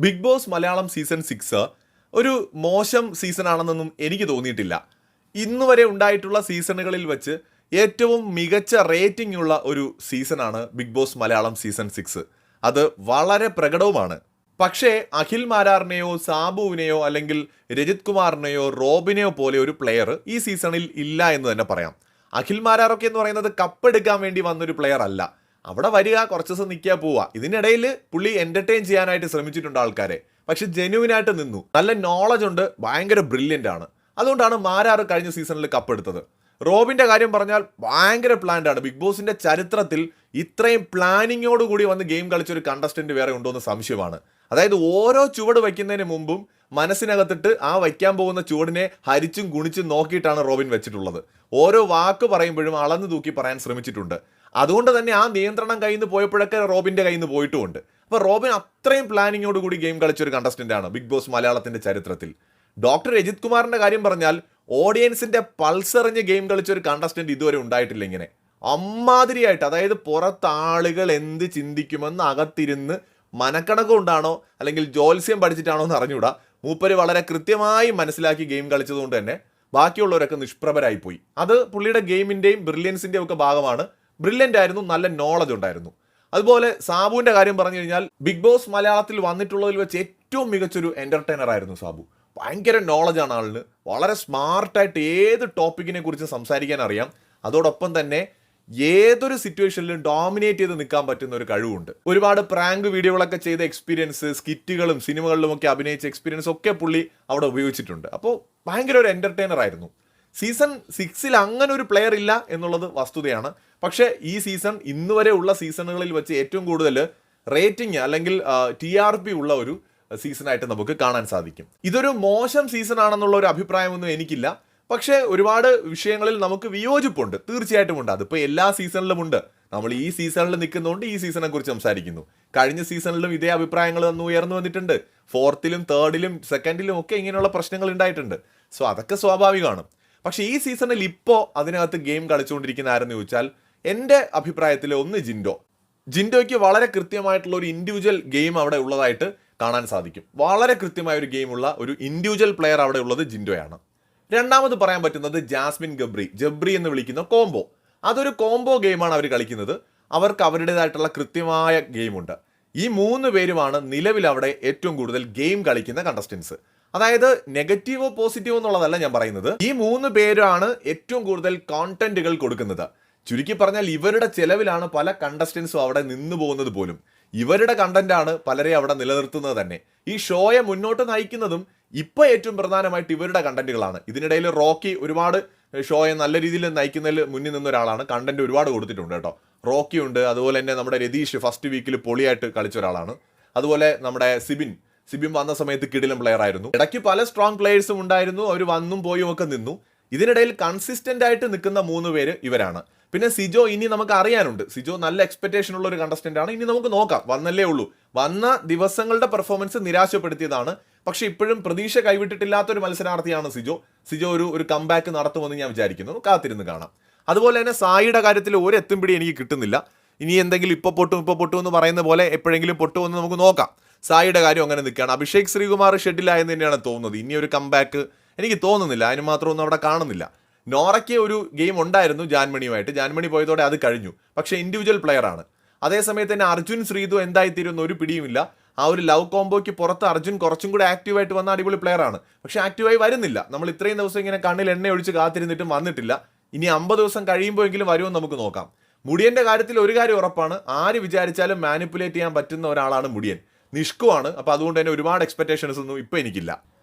Big boss Malayalam season 6 ഒരു മോശം season ആണെന്നൊന്നും എനിക്ക് തോന്നിയിട്ടില്ല. ഇന്ന് വരെ ഉണ്ടായിട്ടുള്ള സീസണുകളിൽ വെച്ച് ഏറ്റവും മികച്ച റേറ്റിംഗ് ഉള്ള ഒരു സീസണാണ് ബിഗ് ബോസ് മലയാളം സീസൺ 6. അത് വളരെ പ്രകടവുമാണ്. പക്ഷേ അഖിൽ മാരാറിനെയോ സാബുവിനെയോ അല്ലെങ്കിൽ രജിത് കുമാറിനെയോ റോബിനെയോ പോലെ ഒരു പ്ലെയർ ഈ സീസണിൽ ഇല്ല എന്ന് തന്നെ പറയാം. അഖിൽ മാരാറൊക്കെ എന്ന് പറയുന്നത് കപ്പെടുക്കാൻ വേണ്ടി വന്നൊരു പ്ലെയർ അല്ല. അവിടെ വരിക, കുറച്ച് ദിവസം നിൽക്കുക, പോവുക. ഇതിനിടയിൽ പുള്ളി എന്റർടൈൻ ചെയ്യാനായിട്ട് ശ്രമിച്ചിട്ടുണ്ട് ആൾക്കാരെ. പക്ഷെ ജെന്യുവിനായിട്ട് നിന്നു. നല്ല നോളജ് ഉണ്ട്, ഭയങ്കര ബ്രില്യൻ്റ് ആണ്. അതുകൊണ്ടാണ് മാരാറ് കഴിഞ്ഞ സീസണിൽ കപ്പെടുത്തത്. റോബിന്റെ കാര്യം പറഞ്ഞാൽ ഭയങ്കര പ്ലാൻഡ് ആണ്. ബിഗ് ബോസിന്റെ ചരിത്രത്തിൽ ഇത്രയും പ്ലാനിങ്ങോടുകൂടി വന്ന് ഗെയിം കളിച്ചൊരു കണ്ടസ്റ്റന്റ് വേറെ ഉണ്ടോ എന്ന് സംശയമാണ്. അതായത് ഓരോ ചുവട് വയ്ക്കുന്നതിന് മുമ്പും മനസ്സിനകത്തിട്ട് ആ വയ്ക്കാൻ പോകുന്ന ചുവടിനെ ഹരിച്ചും ഗുണിച്ചും നോക്കിയിട്ടാണ് റോബിൻ വെച്ചിട്ടുള്ളത്. ഓരോ വാക്ക് പറയുമ്പോഴും അളന്നു തൂക്കി പറയാൻ ശ്രമിച്ചിട്ടുണ്ട്. അതുകൊണ്ട് തന്നെ ആ നിയന്ത്രണം കയ്യിൽ നിന്ന് പോയപ്പോഴൊക്കെ റോബിന്റെ കയ്യിൽ നിന്ന് പോയിട്ടുമുണ്ട്. അപ്പോൾ റോബിൻ അത്രയും പ്ലാനിങ്ങോടുകൂടി ഗെയിം കളിച്ചൊരു കണ്ടസ്റ്റന്റ് ആണ് ബിഗ് ബോസ് മലയാളത്തിന്റെ ചരിത്രത്തിൽ. ഡോക്ടർ രജിത് കുമാറിന്റെ കാര്യം പറഞ്ഞാൽ ഓഡിയൻസിന്റെ പൾസറിഞ്ഞ് ഗെയിം കളിച്ചൊരു കണ്ടസ്റ്റന്റ് ഇതുവരെ ഉണ്ടായിട്ടില്ല. ഇങ്ങനെ അമ്മാതിരിയായിട്ട്, അതായത് പുറത്ത് ആളുകൾ എന്ത് ചിന്തിക്കുമെന്ന് അകത്തിരുന്ന് മനക്കണക്ക് കൊണ്ടാണോ അല്ലെങ്കിൽ ജോത്സ്യം പഠിച്ചിട്ടാണോ എന്ന് അറിഞ്ഞൂടാ, മൂപ്പര് വളരെ കൃത്യമായി മനസ്സിലാക്കി ഗെയിം കളിച്ചതുകൊണ്ട് തന്നെ ബാക്കിയുള്ളവരൊക്കെ നിഷ്പ്രഭരായിപ്പോയി. അത് പുള്ളിയുടെ ഗെയിമിന്റെയും ബ്രില്യൻസിന്റെയും ഒക്കെ ഭാഗമാണ്. ബ്രില്യൻ്റ് ആയിരുന്നു, നല്ല നോളജ് ഉണ്ടായിരുന്നു. അതുപോലെ സാബുവിന്റെ കാര്യം പറഞ്ഞു കഴിഞ്ഞാൽ ബിഗ് ബോസ് മലയാളത്തിൽ വന്നിട്ടുള്ളതിൽ വെച്ച് ഏറ്റവും മികച്ചൊരു എന്റർടൈനർ ആയിരുന്നു സാബു. ഭയങ്കര നോളജാണ് ആളിന്. വളരെ സ്മാർട്ടായിട്ട് ഏത് ടോപ്പിക്കിനെ കുറിച്ച് സംസാരിക്കാൻ അറിയാം. അതോടൊപ്പം തന്നെ ഏതൊരു സിറ്റുവേഷനിലും ഡോമിനേറ്റ് ചെയ്ത് നിൽക്കാൻ പറ്റുന്ന ഒരു കഴിവുണ്ട്. ഒരുപാട് പ്രാങ്ക് വീഡിയോകളൊക്കെ ചെയ്ത എക്സ്പീരിയൻസ്, സ്കിറ്റുകളും സിനിമകളിലും ഒക്കെ അഭിനയിച്ച എക്സ്പീരിയൻസ് ഒക്കെ പുള്ളി അവിടെ ഉപയോഗിച്ചിട്ടുണ്ട്. അപ്പോൾ ഭയങ്കര ഒരു എന്റർടൈനർ ആയിരുന്നു. സീസൺ 6 അങ്ങനെ ഒരു പ്ലെയർ ഇല്ല എന്നുള്ളത് വസ്തുതയാണ്. പക്ഷേ ഈ സീസൺ ഇന്നുവരെ ഉള്ള സീസണുകളിൽ വെച്ച് ഏറ്റവും കൂടുതൽ റേറ്റിംഗ് അല്ലെങ്കിൽ TRP ഉള്ള ഒരു സീസണായിട്ട് നമുക്ക് കാണാൻ സാധിക്കും. ഇതൊരു മോശം സീസൺ ആണെന്നുള്ള ഒരു അഭിപ്രായമൊന്നും എനിക്കില്ല. പക്ഷേ ഒരുപാട് വിഷയങ്ങളിൽ നമുക്ക് വിയോജിപ്പുണ്ട്, തീർച്ചയായിട്ടും ഉണ്ട്. അതിപ്പോൾ എല്ലാ സീസണിലും ഉണ്ട്. നമ്മൾ ഈ സീസണിൽ നിൽക്കുന്നതുകൊണ്ട് ഈ സീസണെ കുറിച്ച് സംസാരിക്കുന്നു. കഴിഞ്ഞ സീസണിലും ഇതേ അഭിപ്രായങ്ങൾ അന്ന് ഉയർന്നു വന്നിട്ടുണ്ട്. 4th, 3rd, 2nd ഒക്കെ ഇങ്ങനെയുള്ള പ്രശ്നങ്ങൾ ഉണ്ടായിട്ടുണ്ട്. സോ അതൊക്കെ സ്വാഭാവികമാണ്. പക്ഷേ ഈ സീസണിൽ ഇപ്പോൾ അതിനകത്ത് ഗെയിം കളിച്ചുകൊണ്ടിരിക്കുന്ന ആരെന്ന് ചോദിച്ചാൽ എൻ്റെ അഭിപ്രായത്തിൽ ഒന്ന് ജിൻഡോയ്ക്ക് വളരെ കൃത്യമായിട്ടുള്ള ഒരു ഇൻഡിവിജ്വൽ ഗെയിം അവിടെ ഉള്ളതായിട്ട് കാണാൻ സാധിക്കും. വളരെ കൃത്യമായ ഒരു ഗെയിമുള്ള ഒരു ഇൻഡിവിജ്വൽ പ്ലെയർ അവിടെ ഉള്ളത് ജിൻഡോയാണ്. രണ്ടാമത് പറയാൻ പറ്റുന്നത് ജാസ്മിൻ ജബ്രി എന്ന് വിളിക്കുന്ന കോംബോ. അതൊരു കോംബോ ഗെയിമാണ് അവർ കളിക്കുന്നത്. അവർക്ക് അവരുടേതായിട്ടുള്ള കൃത്യമായ ഗെയിമുണ്ട്. ഈ 3 പേരുമാണ് നിലവിൽ അവിടെ ഏറ്റവും കൂടുതൽ ഗെയിം കളിക്കുന്ന കണ്ടസ്റ്റൻസ്. അതായത് നെഗറ്റീവോ പോസിറ്റീവോ എന്നുള്ളതല്ല ഞാൻ പറയുന്നത്. ഈ 3 പേരാണ് ഏറ്റവും കൂടുതൽ കോണ്ടന്റുകൾ കൊടുക്കുന്നത്. ചുരുക്കി പറഞ്ഞാൽ ഇവരുടെ ചെലവിലാണ് പല കണ്ടസ്റ്റൻസും അവിടെ നിന്ന് പോകുന്നത് പോലും. ഇവരുടെ കണ്ടന്റാണ് പലരെ അവിടെ നിലനിർത്തുന്നത് തന്നെ. ഈ ഷോയെ മുന്നോട്ട് നയിക്കുന്നതും ഇപ്പൊ ഏറ്റവും പ്രധാനമായിട്ട് ഇവരുടെ കണ്ടന്റുകളാണ്. ഇതിനിടയിൽ റോക്കി ഒരുപാട് ഷോയെ നല്ല രീതിയിൽ നയിക്കുന്നതിൽ മുന്നിൽ നിന്ന ഒരാളാണ്. കണ്ടന്റ് ഒരുപാട് കൊടുത്തിട്ടുണ്ട് കേട്ടോ. റോക്കി ഉണ്ട്, അതുപോലെ തന്നെ നമ്മുടെ രതീഷ് ഫസ്റ്റ് വീക്കിൽ പൊളിയായിട്ട് കളിച്ച ഒരാളാണ്. അതുപോലെ നമ്മുടെ സിബിൻ വന്ന സമയത്ത് കിടിലൻ പ്ലെയർ ആയിരുന്നു. ഇടയ്ക്ക് പല സ്ട്രോങ് പ്ലെയേഴ്സും ഉണ്ടായിരുന്നു, അവർ വന്നും പോയും ഒക്കെ നിന്നു. ഇതിനിടയിൽ കൺസിസ്റ്റന്റ് ആയിട്ട് നിൽക്കുന്ന 3 പേര് ഇവരാണ്. പിന്നെ സിജോ ഇനി നമുക്ക് അറിയാനുണ്ട്. സിജോ നല്ല എക്സ്പെക്ടേഷൻ ഉള്ള ഒരു കണ്ടസ്റ്റന്റ് ആണ്. ഇനി നമുക്ക് നോക്കാം, വന്നല്ലേ ഉള്ളൂ. വന്ന ദിവസങ്ങളുടെ പെർഫോമൻസ് നിരാശപ്പെടുത്തിയതാണ്. പക്ഷെ ഇപ്പോഴും പ്രതീക്ഷ കൈവിട്ടിട്ടില്ലാത്തൊരു മത്സരാർത്ഥിയാണ് സിജോ ഒരു കംബാക്ക് നടത്തുമെന്ന് ഞാൻ വിചാരിക്കുന്നു. കാത്തിരുന്ന് കാണാം. അതുപോലെ തന്നെ സായിയുടെ കാര്യത്തിൽ ഒരു എത്തുംപിടി എനിക്ക് കിട്ടുന്നില്ല. ഇനി എന്തെങ്കിലും ഇപ്പോൾ പൊട്ടും എന്ന് പറയുന്ന പോലെ എപ്പോഴെങ്കിലും പൊട്ടുമെന്ന് നമുക്ക് നോക്കാം. സായിയുടെ കാര്യം അങ്ങനെ നിൽക്കുകയാണ്. അഭിഷേക് ശ്രീകുമാർ ഷെഡിലായെന്ന് തന്നെയാണ് തോന്നുന്നത്. ഇനി ഒരു കംബാക്ക് എനിക്ക് തോന്നുന്നില്ല. അതിന് മാത്രമൊന്നും അവിടെ കാണുന്നില്ല. നോറയ്ക്ക് ഒരു ഗെയിം ഉണ്ടായിരുന്നു ജാൻമണിയുമായിട്ട്. ജാൻമണി പോയതോടെ അത് കഴിഞ്ഞു. പക്ഷേ ഇൻഡിവിജ്വൽ പ്ലെയർ ആണ്. അതേസമയത്ത് തന്നെ അർജുൻ ശ്രീതു എന്തായിത്തീരുന്ന ഒരു പിടിയുമില്ല. ആ ഒരു ലവ് കോംബോയ്ക്ക് പുറത്ത് അർജുൻ കുറച്ചും കൂടെ ആക്റ്റീവായിട്ട് വന്ന അടിപൊളി പ്ലെയർ ആണ്. പക്ഷെ ആക്റ്റീവായി വരുന്നില്ല. നമ്മൾ ഇത്രയും ദിവസം ഇങ്ങനെ കണ്ണിൽ എണ്ണ ഒഴിച്ച് കാത്തിരുന്നിട്ടും വന്നിട്ടില്ല. ഇനി 50 ദിവസം കഴിയുമ്പോഴെങ്കിലും വരുമെന്ന് നമുക്ക് നോക്കാം. മുടിയന്റെ കാര്യത്തിൽ ഒരു കാര്യം ഉറപ്പാണ്, ആര് വിചാരിച്ചാലും മാനിപ്പുലേറ്റ് ചെയ്യാൻ പറ്റുന്ന ഒരാളാണ് മുടിയൻ. നിഷ്കുവാണ്. അപ്പോൾ അതുകൊണ്ട് തന്നെ ഒരുപാട് എക്സ്പെക്ടേഷൻസ് ഒന്നും ഇപ്പം എനിക്കില്ല.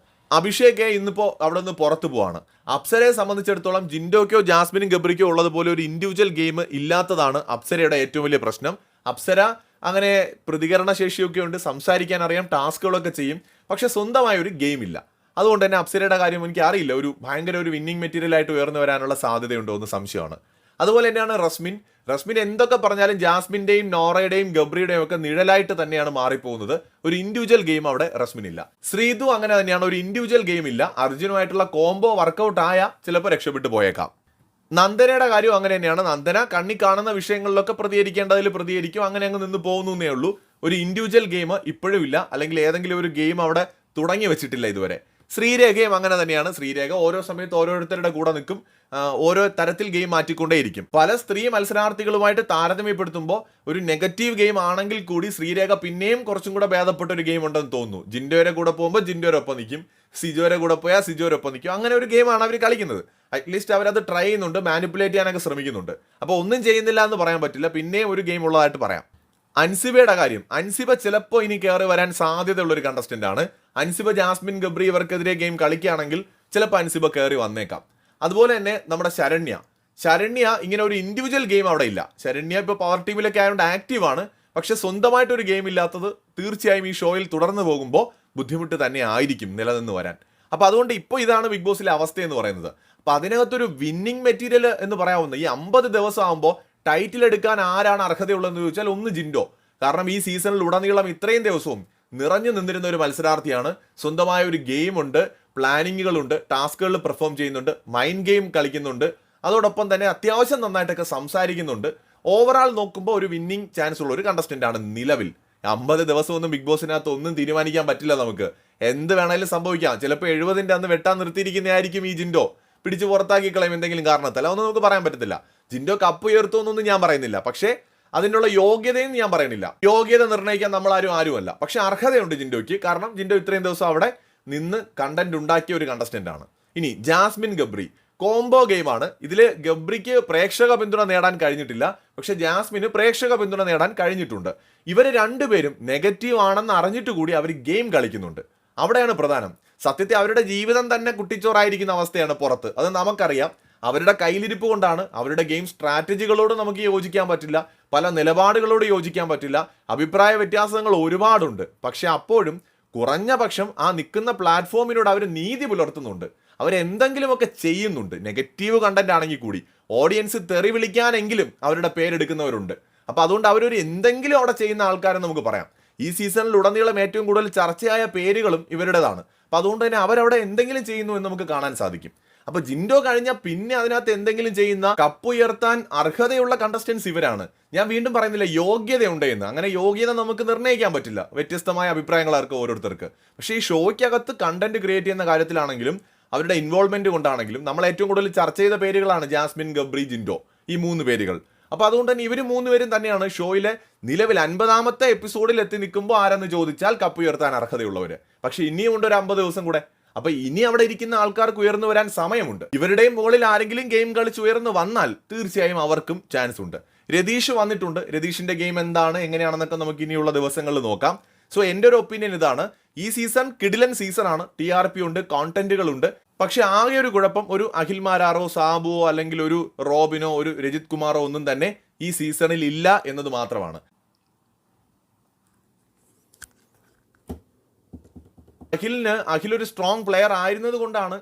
അഭിഷേക് ഇന്നിപ്പോൾ അവിടെ നിന്ന് പുറത്തു പോവാണ്. അപ്സരയെ സംബന്ധിച്ചിടത്തോളം ജിൻഡോയ്ക്കോ ജാസ്മിനും ഗബ്രിക്കോ ഉള്ളതുപോലെ ഒരു ഇൻഡിവിജ്വൽ ഗെയിം ഇല്ലാത്തതാണ് അപ്സരയുടെ ഏറ്റവും വലിയ പ്രശ്നം. അപ്സര അങ്ങനെ പ്രതികരണ ശേഷിയൊക്കെ ഉണ്ട്, സംസാരിക്കാൻ അറിയാം, ടാസ്കുകളൊക്കെ ചെയ്യും. പക്ഷെ സ്വന്തമായ ഒരു ഗെയിം ഇല്ല. അതുകൊണ്ട് തന്നെ അപ്സരയുടെ കാര്യം എനിക്ക് അറിയില്ല. ഭയങ്കര ഒരു വിന്നിങ് മെറ്റീരിയൽ ആയിട്ട് ഉയർന്നു വരാനുള്ള സാധ്യതയുണ്ടോ എന്ന് സംശയമാണ്. അതുപോലെ തന്നെയാണ് റസ്മിൻ എന്തൊക്കെ പറഞ്ഞാലും ജാസ്മിന്റെയും നോറയുടെയും ഗബ്രിയുടെയും ഒക്കെ നിഴലായിട്ട് തന്നെയാണ് മാറിപ്പോകുന്നത്. ഒരു ഇൻഡിവിജ്വൽ ഗെയിം അവിടെ റസ്മിനില്ല. ശ്രീതു അങ്ങനെ തന്നെയാണ്, ഒരു ഇൻഡിവിജ്വൽ ഗെയിം ഇല്ല. അർജുനുമായിട്ടുള്ള കോംബോ വർക്കൗട്ട് ആയ ചിലപ്പോൾ രക്ഷപ്പെട്ടു പോയേക്കാം. നന്ദനയുടെ കാര്യം അങ്ങനെ തന്നെയാണ്. നന്ദന കണ്ണി കാണുന്ന വിഷയങ്ങളിലൊക്കെ പ്രതികരിക്കേണ്ടതിൽ പ്രതികരിക്കും, അങ്ങനെ അങ്ങ് നിന്ന് പോകുന്നേ ഉള്ളൂ. ഒരു ഇൻഡിവിജ്വൽ ഗെയിം ഇപ്പോഴും ഇല്ല, അല്ലെങ്കിൽ ഏതെങ്കിലും ഒരു ഗെയിം അവിടെ തുടങ്ങി വെച്ചിട്ടില്ല ഇതുവരെ. ശ്രീരേഖയും അങ്ങനെ തന്നെയാണ്. ശ്രീരേഖ ഓരോ സമയത്ത് ഓരോരുത്തരുടെ കൂടെ നിൽക്കും, ഓരോ തരത്തിൽ ഗെയിം മാറ്റിക്കൊണ്ടേയിരിക്കും. പല സ്ത്രീ മത്സരാർത്ഥികളുമായിട്ട് താരതമ്യപ്പെടുത്തുമ്പോൾ ഒരു നെഗറ്റീവ് ഗെയിം ആണെങ്കിൽ കൂടി ശ്രീരേഖ പിന്നെയും കുറച്ചും കൂടെ ഭേദപ്പെട്ട ഒരു ഗെയിം ഉണ്ടെന്ന് തോന്നുന്നു. ജിൻഡോയുടെ കൂടെ പോകുമ്പോൾ ജിൻഡോരൊപ്പം നിൽക്കും, സിജോയുടെ കൂടെ പോയാൽ സിജോരൊപ്പം നിൽക്കും. അങ്ങനെ ഒരു ഗെയിമാണ് അവർ കളിക്കുന്നത്. അറ്റ്ലീസ്റ്റ് അവരത് ട്രൈ ചെയ്യുന്നുണ്ട്, മാനിപ്പുലേറ്റ് ചെയ്യാനൊക്കെ ശ്രമിക്കുന്നുണ്ട്. അപ്പോൾ ഒന്നും ചെയ്യുന്നില്ല എന്ന് പറയാൻ പറ്റില്ല, പിന്നെയും ഒരു ഗെയിം ഉള്ളതായിട്ട് പറയാം. അൻസിബയുടെ കാര്യം, അൻസിബ ചിലപ്പോൾ ഇനി കയറി വരാൻ സാധ്യതയുള്ള ഒരു കണ്ടസ്റ്റന്റ് ആണ്. അൻസിബ, ജാസ്മിൻ ഗബ്രി ഇവർക്കെതിരെ ഗെയിം കളിക്കുകയാണെങ്കിൽ ചിലപ്പോൾ അൻസിബ കയറി വന്നേക്കാം. അതുപോലെ തന്നെ നമ്മുടെ ശരണ്യ ഇങ്ങനെ ഒരു ഇൻഡിവിജ്വൽ ഗെയിം അവിടെ ഇല്ല. ശരണ്യ ഇപ്പോൾ പവർ ടീമിലൊക്കെ ആയതുകൊണ്ട് ആക്റ്റീവ് ആണ്, പക്ഷെ സ്വന്തമായിട്ടൊരു ഗെയിം ഇല്ലാത്തത് തീർച്ചയായും ഈ ഷോയിൽ തുടർന്ന് പോകുമ്പോൾ ബുദ്ധിമുട്ട് തന്നെ ആയിരിക്കും നിലനിന്ന് വരാൻ. അപ്പോൾ അതുകൊണ്ട് ഇപ്പോൾ ഇതാണ് ബിഗ് ബോസിലെ അവസ്ഥ എന്ന് പറയുന്നത്. അപ്പോൾ അതിനകത്തൊരു വിന്നിങ് മെറ്റീരിയൽ എന്ന് പറയാവുന്ന ഈ 50 ദിവസം ആകുമ്പോൾ ടൈറ്റിൽ എടുക്കാൻ ആരാണ് അർഹതയുള്ളതെന്ന് ചോദിച്ചാൽ ഒന്ന് ജിൻഡോ. കാരണം ഈ സീസണിൽ ഉടനീളം ഇത്രയും ദിവസവും നിറഞ്ഞു നിന്നിരുന്ന ഒരു മത്സരാർത്ഥിയാണ്. സ്വന്തമായ ഒരു ഗെയിമുണ്ട്, പ്ലാനിങ്ങുകളുണ്ട്, ടാസ്കുകളിൽ പെർഫോം ചെയ്യുന്നുണ്ട്, മൈൻഡ് ഗെയിം കളിക്കുന്നുണ്ട്, അതോടൊപ്പം തന്നെ അത്യാവശ്യം നന്നായിട്ടൊക്കെ സംസാരിക്കുന്നുണ്ട്. ഓവറാൾ നോക്കുമ്പോൾ ഒരു വിന്നിങ് ചാൻസ് ഉള്ള ഒരു കണ്ടസ്റ്റന്റ് ആണ് നിലവിൽ. 50 ദിവസമൊന്നും ബിഗ് ബോസിനകത്ത് ഒന്നും തീരുമാനിക്കാൻ പറ്റില്ല നമുക്ക്. എന്ത് വേണമെങ്കിലും സംഭവിക്കാം. ചിലപ്പോൾ 70ന്റെ അന്ന് വെട്ടാൻ നിർത്തിയിരിക്കുന്നതായിരിക്കും ഈ ജിൻഡോ. പിടിച്ച് പുറത്താക്കി കളയും എന്തെങ്കിലും കാരണത്തിൽ, അതൊന്നും നമുക്ക് പറയാൻ പറ്റത്തില്ല. ജിൻഡോ കപ്പ് ഉയർത്തുമെന്നൊന്നും ഞാൻ പറയുന്നില്ല, പക്ഷേ അതിനുള്ള യോഗ്യതയും ഞാൻ പറയുന്നില്ല. യോഗ്യത നിർണ്ണയിക്കാൻ നമ്മൾ ആരുമല്ല. പക്ഷെ അർഹതയുണ്ട് ജിൻഡോയ്ക്ക്. കാരണം ജിൻഡോ ഇത്രയും ദിവസം അവിടെ നിന്ന് കണ്ടന്റ് ഉണ്ടാക്കിയ ഒരു കണ്ടസ്റ്റന്റ് ആണ്. ഇനി ജാസ്മിൻ ഗബ്രി കോംബോ ഗെയിമാണ്. ഇതിൽ ഗബ്രിക്ക് പ്രേക്ഷക പിന്തുണ നേടാൻ കഴിഞ്ഞിട്ടില്ല, പക്ഷെ ജാസ്മിന് പ്രേക്ഷക പിന്തുണ നേടാൻ കഴിഞ്ഞിട്ടുണ്ട്. ഇവർ രണ്ടുപേരും നെഗറ്റീവ് ആണെന്ന് അറിഞ്ഞിട്ട് കൂടി അവർ ഗെയിം കളിക്കുന്നുണ്ട്. അവിടെയാണ് പ്രധാനം. സത്യത്തിൽ അവരുടെ ജീവിതം തന്നെ കുട്ടിച്ചോറായിരിക്കുന്ന അവസ്ഥയാണ് പുറത്ത്. അത് നമുക്കറിയാം. അവരുടെ കയ്യിലിരിപ്പ് കൊണ്ടാണ്. അവരുടെ ഗെയിം സ്ട്രാറ്റജികളോട് നമുക്ക് യോജിക്കാൻ പറ്റില്ല, പല നിലപാടുകളോട് യോജിക്കാൻ പറ്റില്ല, അഭിപ്രായ വ്യത്യാസങ്ങൾ ഒരുപാടുണ്ട്. പക്ഷെ അപ്പോഴും കുറഞ്ഞ പക്ഷം ആ നിൽക്കുന്ന പ്ലാറ്റ്ഫോമിനോട് അവർ നീതി പുലർത്തുന്നുണ്ട്. അവരെന്തെങ്കിലുമൊക്കെ ചെയ്യുന്നുണ്ട്. നെഗറ്റീവ് കണ്ടന്റ് ആണെങ്കിൽ കൂടി ഓഡിയൻസ് തെറി വിളിക്കാനെങ്കിലും അവരുടെ പേരെടുക്കുന്നവരുണ്ട്. അപ്പോൾ അതുകൊണ്ട് അവരൊരു എന്തെങ്കിലും അവിടെ ചെയ്യുന്ന ആൾക്കാരെന്ന് നമുക്ക് പറയാം. ഈ സീസണിൽ ഉടനീളം ഏറ്റവും കൂടുതൽ ചർച്ചയായ പേരുകളും ഇവരുടേതാണ്. അപ്പോൾ അതുകൊണ്ട് തന്നെ അവരവിടെ എന്തെങ്കിലും ചെയ്യുന്നു എന്ന് നമുക്ക് കാണാൻ സാധിക്കും. അപ്പോൾ ജിൻഡോ കഴിഞ്ഞാൽ പിന്നെ അതിനകത്ത് എന്തെങ്കിലും ചെയ്യുന്ന, കപ്പ് ഉയർത്താൻ അർഹതയുള്ള കണ്ടസ്റ്റൻസ് ഇവരാണ്. ഞാൻ വീണ്ടും പറയുന്നില്ല യോഗ്യതയുണ്ട് എന്ന്. അങ്ങനെ യോഗ്യത നമുക്ക് നിർണ്ണയിക്കാൻ പറ്റില്ല, വ്യത്യസ്തമായ അഭിപ്രായങ്ങളായിരിക്കും ഓരോരുത്തർക്ക്. പക്ഷേ ഈ ഷോയ്ക്കകത്ത് കണ്ടന്റ് ക്രിയേറ്റ് ചെയ്യുന്ന കാര്യത്തിലാണെങ്കിലും അവരുടെ ഇൻവോൾവ്മെന്റ് കൊണ്ടാണെങ്കിലും നമ്മൾ ഏറ്റവും കൂടുതൽ ചർച്ച ചെയ്ത പേരുകളാണ് ജാസ്മിൻ, ഗബ്രി, ജിൻഡോ, ഈ 3 പേരുകൾ. അപ്പോൾ അതുകൊണ്ട് തന്നെ ഇവർ 3 പേരും തന്നെയാണ് ഷോയിലെ നിലവിൽ 50ാമത്തെ എപ്പിസോഡിൽ എത്തി നിൽക്കുമ്പോൾ ആരെന്ന് ചോദിച്ചാൽ കപ്പ് ഉയർത്താൻ അർഹതയുള്ളവർ. പക്ഷെ ഇനിയും ഉണ്ട് ഒരു 50 ദിവസം കൂടെ. അപ്പൊ ഇനി അവിടെ ഇരിക്കുന്ന ആൾക്കാർക്ക് ഉയർന്നു വരാൻ സമയമുണ്ട്. ഇവരുടെയും മുകളിൽ ആരെങ്കിലും ഗെയിം കളിച്ച് ഉയർന്നു വന്നാൽ തീർച്ചയായും അവർക്കും ചാൻസ് ഉണ്ട്. രതീഷ് വന്നിട്ടുണ്ട്. രതീഷിന്റെ ഗെയിം എന്താണ്, എങ്ങനെയാണെന്നൊക്കെ നമുക്ക് ഇനിയുള്ള ദിവസങ്ങളിൽ നോക്കാം. സോ എൻ്റെ ഒരു ഒപ്പീനിയൻ ഇതാണ്, ഈ സീസൺ കിടിലൻ സീസണാണ്. TRP ഉണ്ട്, കോണ്ടന്റുകളുണ്ട്. പക്ഷെ ആകെ ഒരു കുഴപ്പം, ഒരു അഖിൽ മാരാറോ, സാബുവോ, അല്ലെങ്കിൽ ഒരു റോബിനോ, ഒരു രജിത് കുമാറോ ഒന്നും തന്നെ ഈ സീസണിൽ ഇല്ല എന്നത് മാത്രമാണ്. അഖിൽ ഒരു സ്ട്രോങ് പ്ലെയർ ആയിരുന്നത് കൊണ്ടാണ്